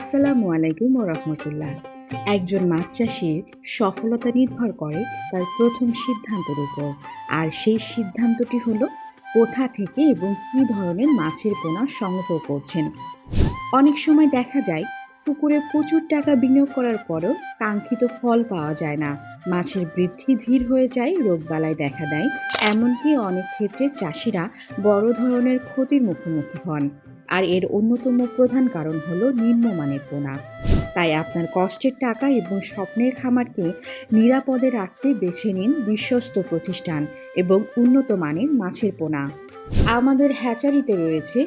আসসালামু আলাইকুম রহমতুল্লাহ। একজন মাছ চাষির সফলতা নির্ভর করে তার প্রথম সিদ্ধান্তের উপর, আর সেই সিদ্ধান্তটি হলো কোথা থেকে এবং কী ধরনের মাছের পোনা সংগ্রহ করছেন। অনেক সময় দেখা যায় পুকুরে প্রচুর টাকা বিনিয়োগ করার পরও কাঙ্ক্ষিত ফল পাওয়া যায় না। মাছের বৃদ্ধি ধীর হয়ে যায়, রোগবালাই দেখা দেয়, এমনকি অনেক ক্ষেত্রে চাষিরা বড় ধরনের ক্ষতির মুখোমুখি হন। আর এর অন্যতম প্রধান কারণ হলো নিম্নমানের পোনা। তাই আপনার কষ্টের টাকা এবং স্বপ্নের খামারকে নিরাপদে রাখতে বেছে নিন বিশ্বস্ত প্রতিষ্ঠান এবং উন্নত মানের মাছের পোনা। আমাদের হ্যাচারিতে রয়েছে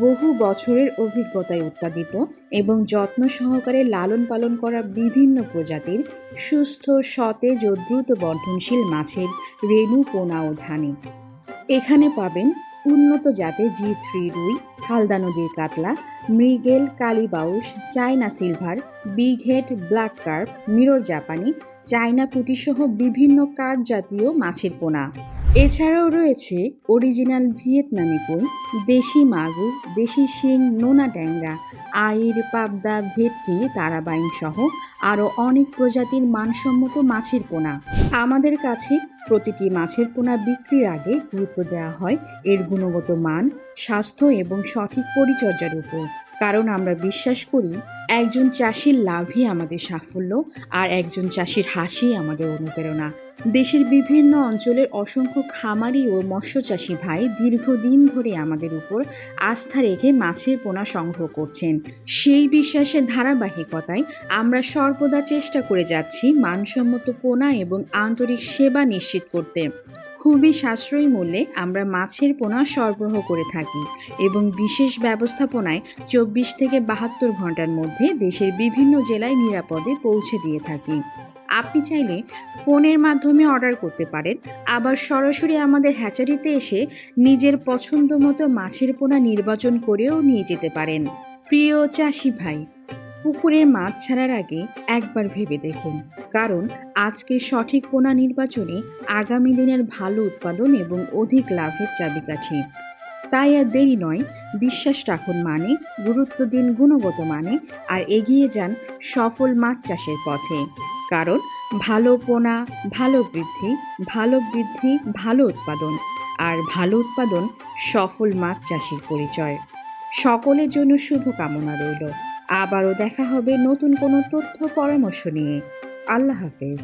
বহু বছরের অভিজ্ঞতায় উৎপাদিত এবং যত্ন সহকারে লালন পালন করা বিভিন্ন প্রজাতির সুস্থ, সতেজ ও দ্রুত বর্ধনশীল মাছের রেণু, পোনা ও ধানি। এখানে পাবেন উন্নত জাতের জি3 রুই, হালদা নদীর কাতলা, মৃগেল, কালীবাউস, China silver, big head, black carp, mirror জাপানি, চায়না পুঁটি সহ বিভিন্ন কার্প জাতীয় মাছের পোনা। এছাড়াও রয়েছে অরিজিনাল ভিয়েতনামি কই, দেশি মাগুর, দেশি শিং, নোনা ট্যাংরা, আইড়, পাবদা, ভেটকি, তারাবাইন সহ আরও অনেক প্রজাতির মানসম্মত মাছের পোনা। আমাদের কাছে প্রতিটি মাছের পোনা বিক্রির আগে গুরুত্ব দেওয়া হয় এর গুণগত মান, স্বাস্থ্য এবং সঠিক পরিচর্যার উপর। কারণ আমরা বিশ্বাস করি একজন চাষির লাভই আমাদের সাফল্য, আর একজন চাষির হাসি আমাদের অনুপ্রেরণা। দেশের বিভিন্ন অঞ্চলের অসংখ্য খামারি ও মৎস্যচাষী ভাই দীর্ঘদিন ধরে আমাদের উপর আস্থা রেখে মাছের পোনা সংগ্রহ করছেন। সেই বিশ্বাসের ধারাবাহিকতায় আমরা সর্বদা চেষ্টা করে যাচ্ছি মানসম্মত পোনা এবং আন্তরিক সেবা নিশ্চিত করতে। খুবই সাশ্রয়ী মূল্যে আমরা মাছের পোনা সরবরাহ করে থাকি এবং বিশেষ ব্যবস্থাপনায় 24 থেকে 72 ঘন্টার মধ্যে দেশের বিভিন্ন জেলায় নিরাপদে পৌঁছে দিয়ে থাকি। আপনি চাইলে ফোনের মাধ্যমে অর্ডার করতে পারেন, আবার সরাসরি আমাদের হ্যাচারিতে এসে নিজের পছন্দ মতো মাছের পোনা নির্বাচন করেও নিয়ে যেতে পারেন। প্রিয় চাষি ভাই, পুকুরের মাছ ছাড়ার আগে একবার ভেবে দেখুন, কারণ আজকের সঠিক পোনা নির্বাচনে আগামী দিনের ভালো উৎপাদন এবং অধিক লাভের চাবিকাঠি। তাই আর দেরি নয়, বিশ্বাস রাখুন মানে, গুরুত্ব দিন গুণগত মানে, আর এগিয়ে যান সফল মাছ চাষের পথে। কারণ ভালো পোনা, ভালো বৃদ্ধি, ভালো বৃদ্ধি, ভালো উৎপাদন, আর ভালো উৎপাদন সফল মাছ চাষির পরিচয়। সকলের জন্য শুভকামনা রইল। আবারও দেখা হবে নতুন কোনো তথ্য পরামর্শ নিয়ে। আল্লাহ হাফেজ।